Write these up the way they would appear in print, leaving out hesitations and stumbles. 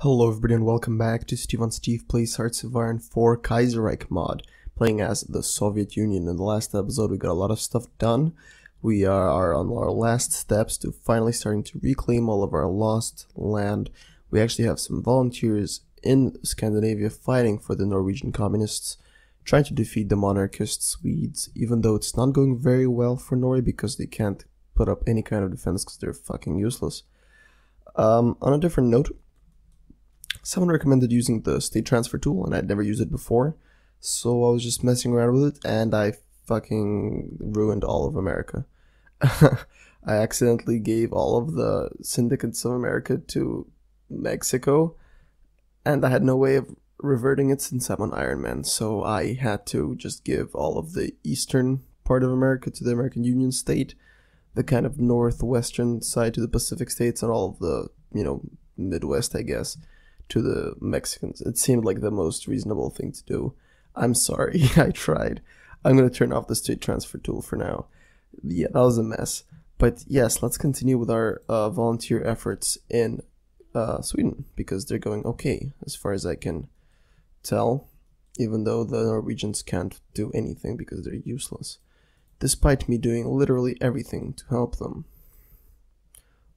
Hello everybody and welcome back to Steve on Steve Plays Hearts of Iron 4 Kaiserreich mod, playing as the Soviet Union. In the last episode we got a lot of stuff done. We are on our last steps to finally starting to reclaim all of our lost land. We actually have some volunteers in Scandinavia fighting for the Norwegian communists, trying to defeat the monarchist Swedes, even though it's not going very well for Norway because they can't put up any kind of defense because they're fucking useless. On a different note, someone recommended using the state transfer tool, and I'd never used it before, so I was just messing around with it, and I fucking ruined all of America. I accidentally gave all of the syndicates of America to Mexico, and I had no way of reverting it since I'm an Iron Man, so I had to just give all of the eastern part of America to the American Union state, the kind of northwestern side to the Pacific states, and all of the, Midwest, I guess, to the Mexicans. It seemed like the most reasonable thing to do. I'm sorry, I tried. I'm gonna turn off the state transfer tool for now. Yeah, that was a mess. But yes, let's continue with our volunteer efforts in Sweden, because they're going okay, as far as I can tell, even though the Norwegians can't do anything because they're useless, despite me doing literally everything to help them.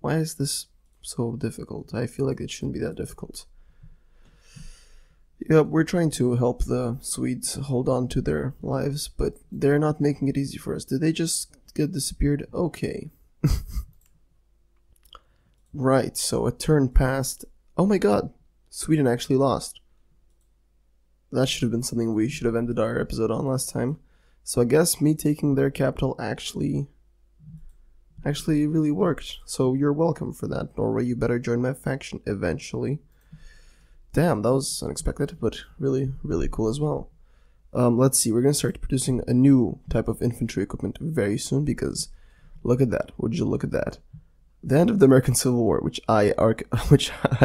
Why is this so difficult? I feel like it shouldn't be that difficult. Yeah, we're trying to help the Swedes hold on to their lives, but they're not making it easy for us. Did they just get disappeared? Okay. Right, so a turn passed. Oh my god, Sweden actually lost. That should have been something we should have ended our episode on last time. So I guess me taking their capital actually really worked. So you're welcome for that, Norway. You better join my faction eventually. Damn, that was unexpected, but really, really cool as well. Let's see, we're gonna start producing a new type of infantry equipment very soon, because look at that. Would you look at that? The end of the American Civil War, which I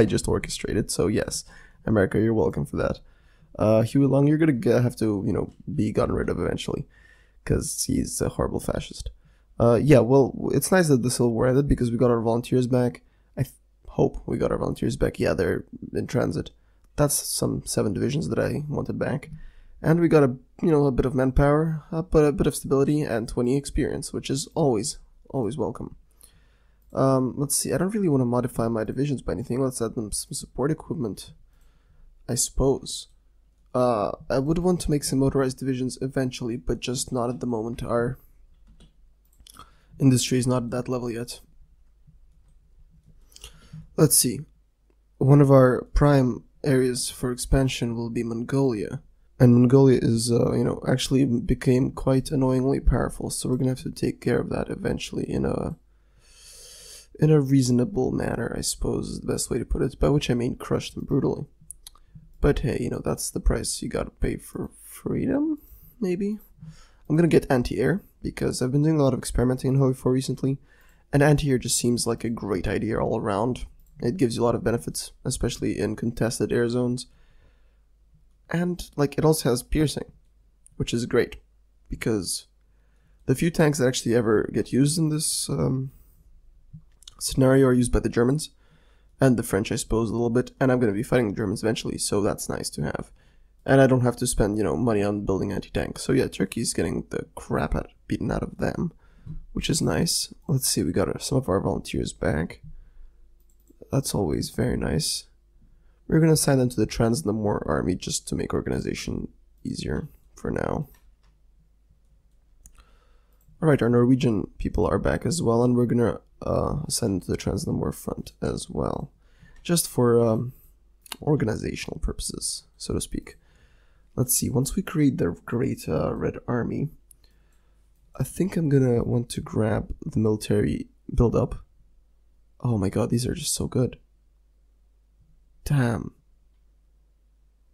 just orchestrated. So yes, America, you're welcome for that. Huey Long, you're gonna have to, be gotten rid of eventually, because he's a horrible fascist. Yeah, well, it's nice that the Civil War ended because we got our volunteers back. I hope we got our volunteers back. Yeah, they're in transit. That's some 7 divisions that I wanted back. And we got a bit of manpower, but a bit of stability and 20 experience, which is always welcome. Let's see, I don't really want to modify my divisions by anything. Let's add them some support equipment, I suppose. I would want to make some motorized divisions eventually, but just not at the moment. Our industry is not at that level yet. Let's see. One of our prime areas for expansion will be Mongolia. And Mongolia is, actually became quite annoyingly powerful, so we're gonna have to take care of that eventually in a reasonable manner, I suppose is the best way to put it, by which I mean crush them brutally. But hey, that's the price you gotta pay for freedom, maybe? I'm gonna get anti-air, because I've been doing a lot of experimenting in Hoi 4 recently, and anti-air just seems like a great idea all around. It gives you a lot of benefits, especially in contested air zones. And, it also has piercing, which is great, because the few tanks that actually ever get used in this scenario are used by the Germans, and the French, I suppose, a little bit, and I'm going to be fighting the Germans eventually, so that's nice to have. And I don't have to spend, money on building anti-tanks. So yeah, Turkey's getting the crap beaten out of them, which is nice. Let's see, we got some of our volunteers back. That's always very nice. We're going to assign them to the Trans-Namor army just to make organization easier for now. Alright, our Norwegian people are back as well, and we're going to assign them to the Trans-Namor front as well. Just for organizational purposes, so to speak. Let's see, once we create the Great Red Army, I think I'm gonna want to grab the military build-up. Oh my god, these are just so good. Damn.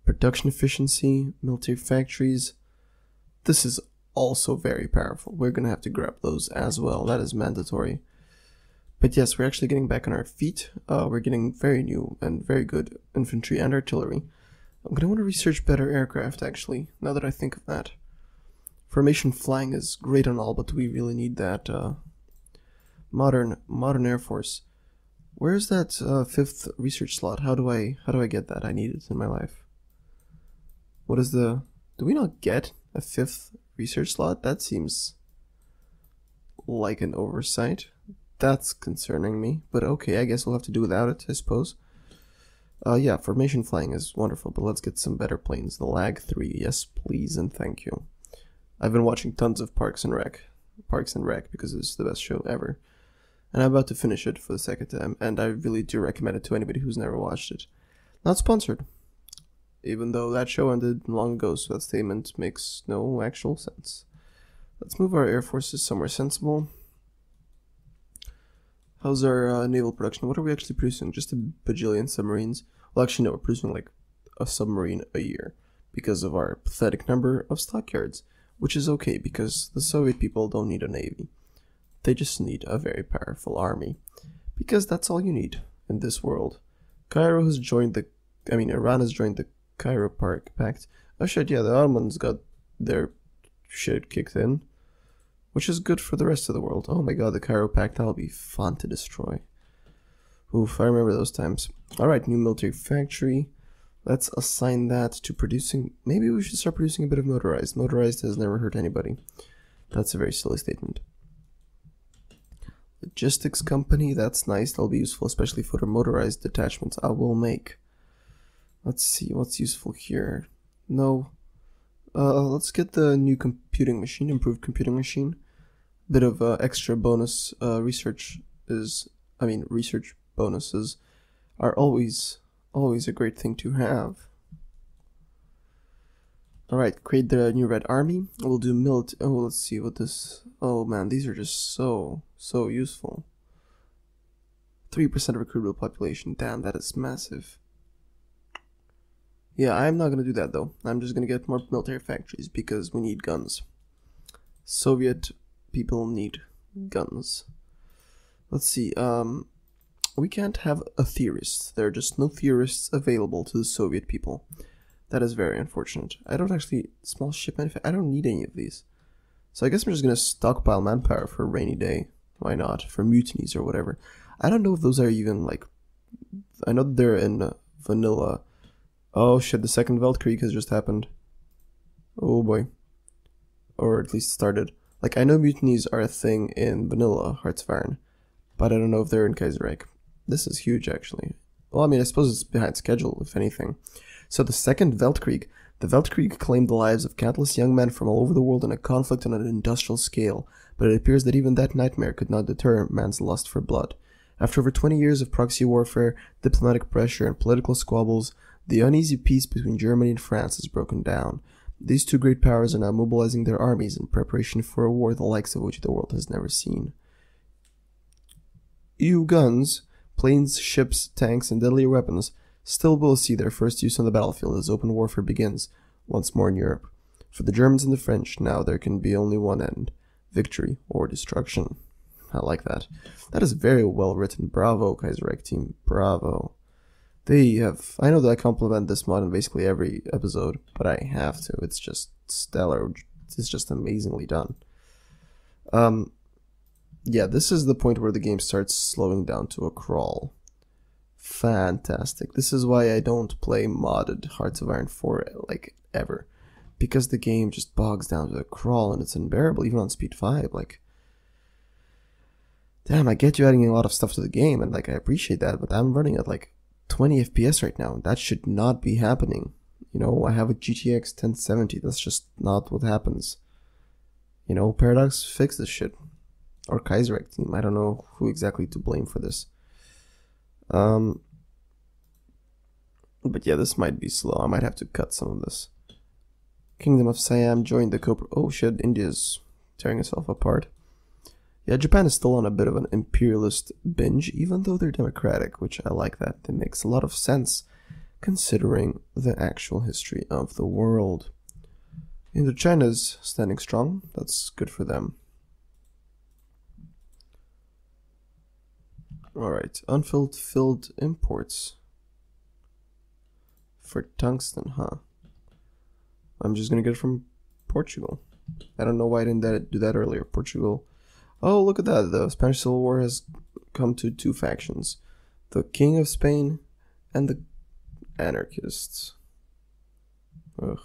Production efficiency, military factories. This is also very powerful. We're gonna have to grab those as well, that is mandatory. But yes, we're actually getting back on our feet. We're getting very new and very good infantry and artillery. I'm gonna want to research better aircraft, actually, now that I think of that. Formation flying is great and all, but we really need that modern Air Force. Where's that fifth research slot? How do I get that? I need it in my life. What is the... Do we not get a fifth research slot? That seems like an oversight. That's concerning me, but okay, I guess we'll have to do without it, I suppose. Yeah, formation flying is wonderful, but let's get some better planes. The Lag 3, yes please and thank you. I've been watching tons of Parks and Rec because it's the best show ever. And I'm about to finish it for the second time, and I really do recommend it to anybody who's never watched it. Not sponsored, even though that show ended long ago, so that statement makes no actual sense. Let's move our air forces somewhere sensible. How's our naval production? What are we actually producing? Just a bajillion submarines? Well, actually, no, we're producing like a submarine a year because of our pathetic number of stockyards, which is okay because the Soviet people don't need a navy. They just need a very powerful army, because that's all you need in this world. Iran has joined the Cairo Pact. Oh shit, yeah, the Ottomans got their shit kicked in, which is good for the rest of the world. Oh my god, the Cairo Pact, that'll be fun to destroy. Oof, I remember those times. Alright, new military factory. Let's assign that to producing... Maybe we should start producing a bit of motorized. Motorized has never hurt anybody. That's a very silly statement. Logistics company, that's nice. That'll be useful, especially for the motorized detachments I will make. Let's see, what's useful here? No. Let's get the new computing machine, improved computing machine. Bit of extra bonus research bonuses are always a great thing to have. Alright, create the new Red Army. We'll do let's see what this... Oh man, these are just so useful. 3% of recruitable population. Damn, that is massive. Yeah, I'm not gonna do that though. I'm just gonna get more military factories because we need guns. Soviet people need guns. Let's see, we can't have a theorist. There are just no theorists available to the Soviet people. That is very unfortunate. I don't actually... Small ship manufacturing... I don't need any of these. So I guess I'm just gonna stockpile manpower for a rainy day. Why not? For mutinies or whatever. I don't know if those are even, like... I know that they're in vanilla. Oh shit, the second Weltkrieg has just happened. Oh boy. Or at least started. Like, I know mutinies are a thing in vanilla Hartzwaren, but I don't know if they're in Kaiserreich. This is huge, actually. Well, I mean, I suppose it's behind schedule, if anything. So the second Weltkrieg. The Weltkrieg claimed the lives of countless young men from all over the world in a conflict on an industrial scale, but it appears that even that nightmare could not deter man's lust for blood. After over 20 years of proxy warfare, diplomatic pressure, and political squabbles, the uneasy peace between Germany and France has broken down. These two great powers are now mobilizing their armies in preparation for a war the likes of which the world has never seen. EU guns, planes, ships, tanks, and deadlier weapons still will see their first use on the battlefield as open warfare begins once more in Europe. For the Germans and the French, now there can be only one end: victory or destruction. I like that. That is very well written. Bravo, Kaiserreich team. Bravo. They have... I know that I compliment this mod in basically every episode, but I have to. It's just stellar. It's just amazingly done. Yeah, this is the point where the game starts slowing down to a crawl. Fantastic. This is why I don't play modded Hearts of Iron 4, like, ever. Because the game just bogs down to a crawl, and it's unbearable, even on speed 5, like... Damn, I get you adding a lot of stuff to the game, and, like, I appreciate that, but I'm running at, like, 20 FPS right now. That should not be happening. You know, I have a GTX 1070. That's just not what happens. You know, Paradox, fix this shit. Or Kaiserreich team. I don't know who exactly to blame for this. But yeah, this might be slow. I might have to cut some of this. Kingdom of Siam joined the Cobra. Oh shit, India's tearing itself apart. Yeah, Japan is still on a bit of an imperialist binge, even though they're democratic, which I like that. It makes a lot of sense, considering the actual history of the world. Indochina's standing strong. That's good for them. Alright, filled imports. For tungsten, huh? I'm just gonna get it from Portugal. I don't know why I didn't do that earlier. Portugal. Oh, look at that. The Spanish Civil War has come to two factions. the King of Spain, and the anarchists. Ugh.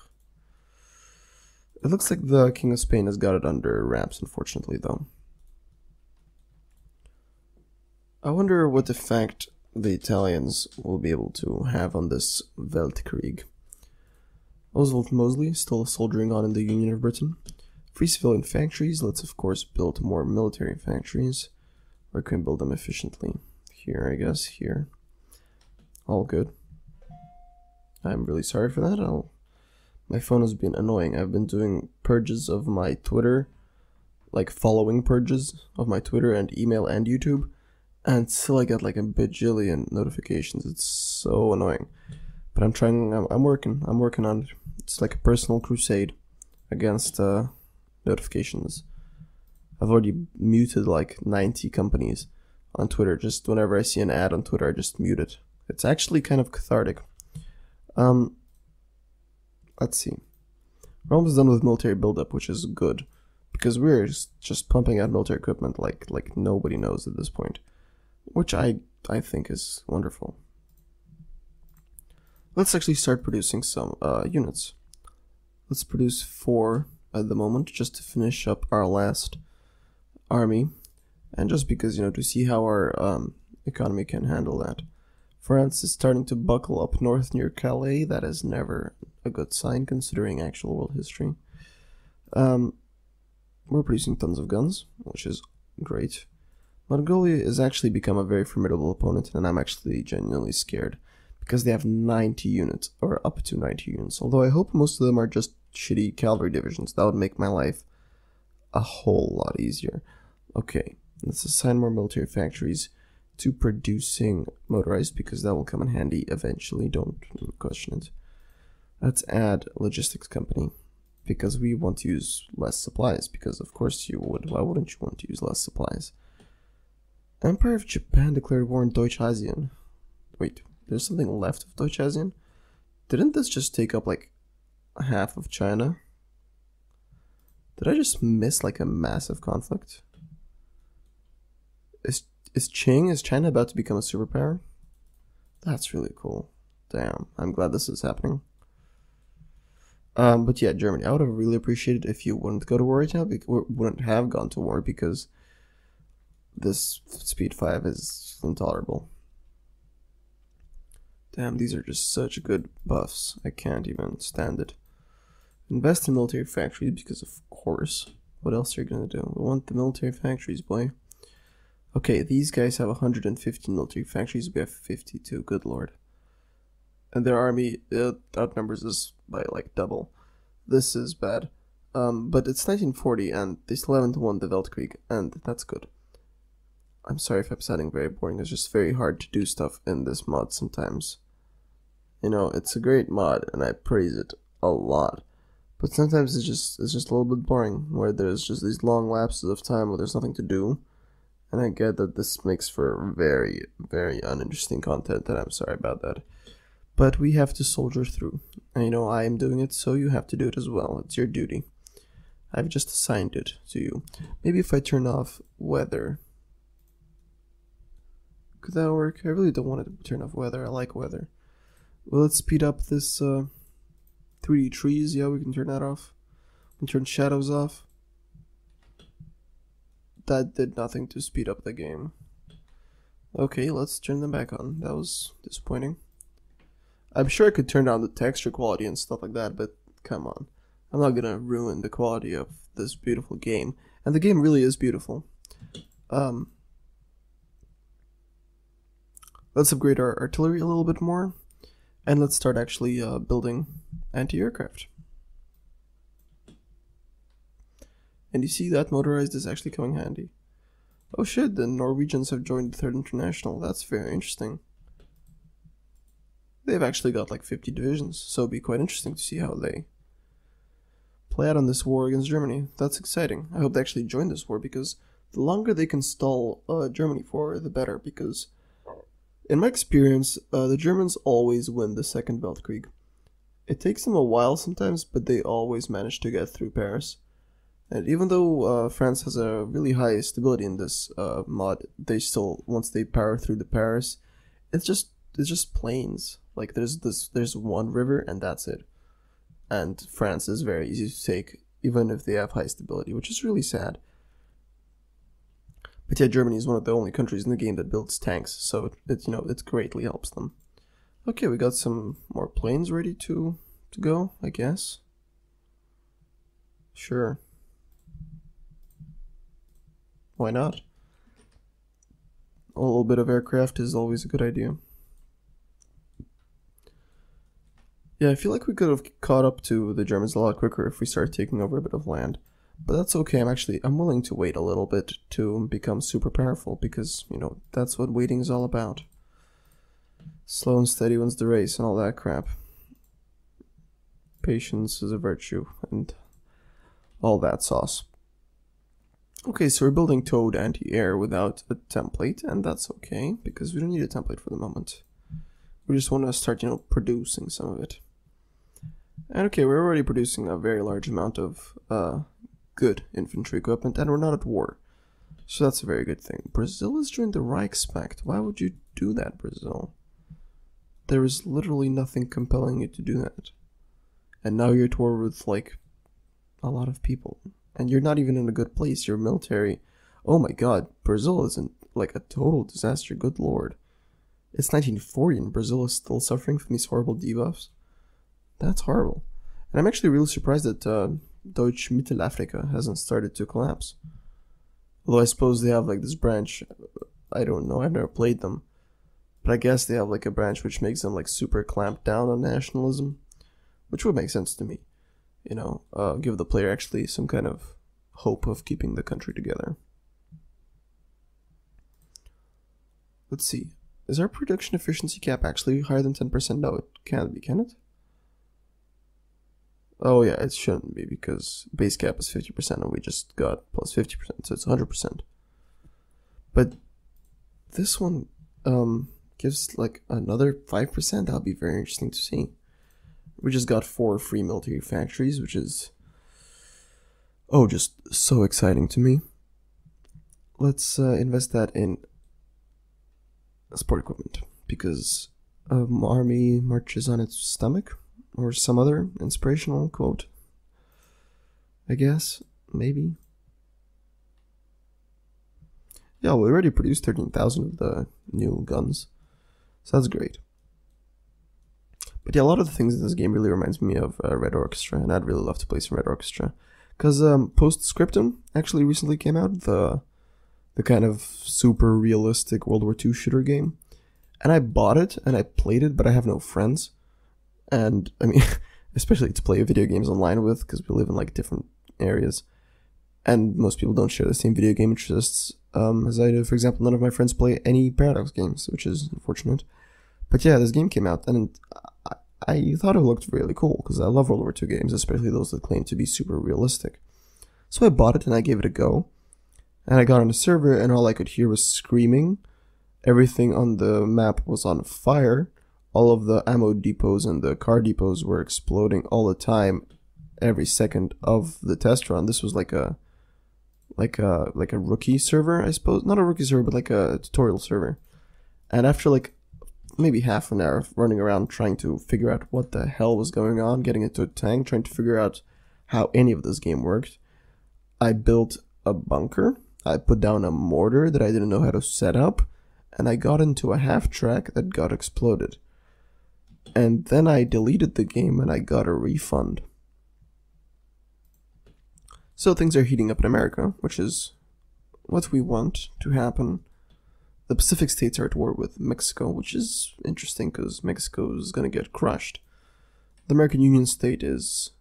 It looks like the King of Spain has got it under wraps, unfortunately, though. I wonder what effect the Italians will be able to have on this Weltkrieg. Oswald Mosley still soldiering on in the Union of Britain. Free civilian factories. Let's of course build more military factories. Where can we build them efficiently? Here, I guess. Here. All good. I'm really sorry for that. My phone has been annoying. I've been doing purges of my Twitter, like following purges of my Twitter and email and YouTube, and still I get like a bajillion notifications. It's so annoying. But I'm trying. I'm working on it. It's like a personal crusade against notifications. I've already muted like 90 companies on Twitter. Just whenever I see an ad on Twitter, I just mute it. It's actually kind of cathartic. Let's see. We're almost done with military buildup, which is good, because we're just pumping out military equipment like nobody knows at this point, which I think is wonderful. Let's actually start producing some units. Let's produce 4 at the moment, just to finish up our last army, and just because, you know, to see how our economy can handle that. France is starting to buckle up north near Calais. That is never a good sign considering actual world history. We're producing tons of guns, which is great. Mongolia has actually become a very formidable opponent, and I'm actually genuinely scared because they have 90 units, or up to 90 units. Although I hope most of them are just shitty cavalry divisions. That would make my life a whole lot easier. Okay, let's assign more military factories to producing motorized, because that will come in handy eventually, don't question it. Let's add logistics company, because we want to use less supplies, because of course you would. Why wouldn't you want to use less supplies? Empire of Japan declared war on Deutsch-Asien. Wait, there's something left of Deutsch-Asien? Didn't this just take up like half of China? Did I just miss like a massive conflict? Is China about to become a superpower? That's really cool. Damn, I'm glad this is happening. But yeah, Germany. I would have really appreciated if you wouldn't go to war right now, or wouldn't have gone to war, because this speed 5 is intolerable. Damn, these are just such good buffs. I can't even stand it. Invest in military factories, because of course. What else are you gonna do? We want the military factories, boy. Okay, these guys have 115 military factories. We have 52. Good lord. And their army outnumbers us by like double. This is bad. But it's 1940 and they still haven't won the Weltkrieg, and that's good. I'm sorry if I'm sounding very boring. It's just very hard to do stuff in this mod sometimes. You know, it's a great mod and I praise it a lot. But sometimes it's just a little bit boring, where there's just these long lapses of time where there's nothing to do. And I get that this makes for very, very uninteresting content, and I'm sorry about that. But we have to soldier through. And you know, I am doing it, so you have to do it as well. It's your duty. I've just assigned it to you. Maybe if I turn off weather. Could that work? I really don't want it to turn off weather. I like weather. Well, let's speed up this 3D trees. Yeah, we can turn that off. We can turn shadows off. That did nothing to speed up the game. Okay, let's turn them back on. That was disappointing. I'm sure I could turn down the texture quality and stuff like that, but come on. I'm not gonna ruin the quality of this beautiful game. And the game really is beautiful. Let's upgrade our artillery a little bit more. And let's start actually building anti-aircraft. And you see that motorized is actually coming handy. Oh shit, the Norwegians have joined the Third International. That's very interesting. They've actually got like 50 divisions, so it'll be quite interesting to see how they play out on this war against Germany. That's exciting. I hope they actually join this war, because the longer they can stall Germany for, the better, because in my experience, the Germans always win the Second Weltkrieg. It takes them a while sometimes, but they always manage to get through Paris. And even though France has a really high stability in this mod, they still, once they power through the Paris, it's just plains. Like there's one river and that's it. And France is very easy to take, even if they have high stability, which is really sad. But yeah, Germany is one of the only countries in the game that builds tanks, so it greatly helps them. Okay, we got some more planes ready to go, I guess. Sure. Why not? A little bit of aircraft is always a good idea. Yeah, I feel like we could have caught up to the Germans a lot quicker if we started taking over a bit of land. But that's okay, I'm willing to wait a little bit to become super powerful, because, that's what waiting is all about. Slow and steady wins the race and all that crap. Patience is a virtue, and all that sauce. Okay, so we're building Toad anti-air without a template, and that's okay, because we don't need a template for the moment. We just want to start, producing some of it. And okay, we're already producing a very large amount of good infantry equipment, and we're not at war. So that's a very good thing. Brazil has joined the Reichspakt. Why would you do that, Brazil? There is literally nothing compelling you to do that. And now you're at war with, like, a lot of people. And you're not even in a good place. Your military... Oh my god, Brazil isn't, like, a total disaster. Good lord. It's 1940 and Brazil is still suffering from these horrible debuffs. That's horrible. And I'm actually really surprised that Deutsche Mittelafrika hasn't started to collapse. Although I suppose they have, like, this branch. I don't know, I've never played them. But I guess they have, like, a branch which makes them, like, super clamped down on nationalism. Which would make sense to me. Give the player actually some kind of hope of keeping the country together. Let's see. Is our production efficiency cap actually higher than 10%? No, it can't be, can it? Oh yeah, it shouldn't be, because base cap is 50% and we just got plus 50%, so it's 100%. But this one gives like another 5%. That'll be very interesting to see. We just got 4 free military factories, which is just so exciting to me. Let's invest that in sport equipment, because army marches on its stomach, or some other inspirational quote, I guess, maybe. Yeah, we already produced 13,000 of the new guns, so that's great. But yeah, a lot of the things in this game really reminds me of Red Orchestra, and I'd really love to play some Red Orchestra, because Postscriptum actually recently came out, the kind of super realistic World War II shooter game, and I bought it and I played it, but I have no friends. And I mean, especially to play video games online with, because we live in like different areas, and most people don't share the same video game interests as I do. For example, none of my friends play any Paradox games, which is unfortunate. But yeah, this game came out, and I thought it looked really cool, because I love World War II games, especially those that claim to be super realistic. So I bought it and I gave it a go, and I got on the server, and all I could hear was screaming. Everything on the map was on fire. All of the ammo depots and the car depots were exploding all the time, every second of the test run. This was like a rookie server, I suppose. Not a rookie server, but like a tutorial server. And after like maybe half an hour of running around trying to figure out what the hell was going on, getting into a tank, trying to figure out how any of this game worked, I built a bunker. I put down a mortar that I didn't know how to set up, and I got into a half track that got exploded. And then I deleted the game and I got a refund. So things are heating up in America, which is what we want to happen. The Pacific states are at war with Mexico, which is interesting because Mexico is going to get crushed. The American Union state is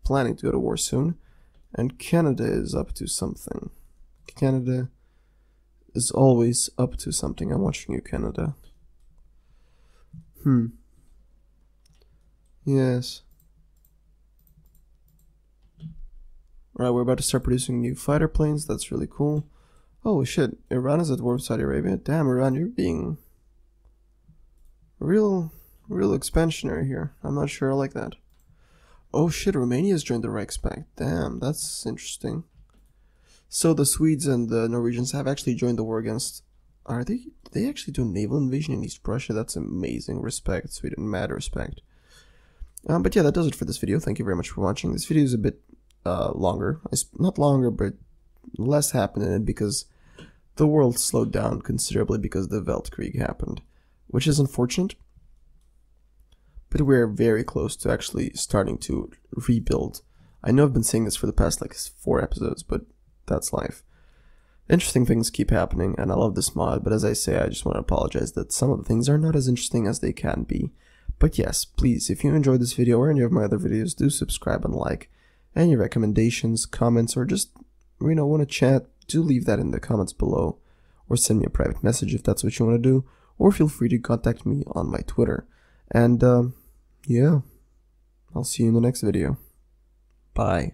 planning to go to war soon, and Canada is up to something. Canada is always up to something. I'm watching you, Canada. Yes. Right, we're about to start producing new fighter planes. That's really cool. Holy shit, Iran is at war with Saudi Arabia. Damn, Iran, you're being real expansionary here. I'm not sure I like that. Oh shit, Romania's joined the Reichspakt. Damn, that's interesting. So the Swedes and the Norwegians have actually joined the war against they actually do a naval invasion in East Prussia? That's amazing. Respect, Sweden, mad respect. But yeah, that does it for this video. Thank you very much for watching. This video is a bit longer. It's not longer, but less happened in it because the world slowed down considerably because the Weltkrieg happened, which is unfortunate. But we're very close to actually starting to rebuild. I know I've been saying this for the past like 4 episodes, but that's life. Interesting things keep happening, and I love this mod, but as I say, I just want to apologize that some of the things are not as interesting as they can be. But yes, please, if you enjoyed this video or any of my other videos, do subscribe and like. Any recommendations, comments, or just, want to chat, do leave that in the comments below. Or send me a private message if that's what you want to do. Or feel free to contact me on my Twitter. And, yeah, I'll see you in the next video. Bye.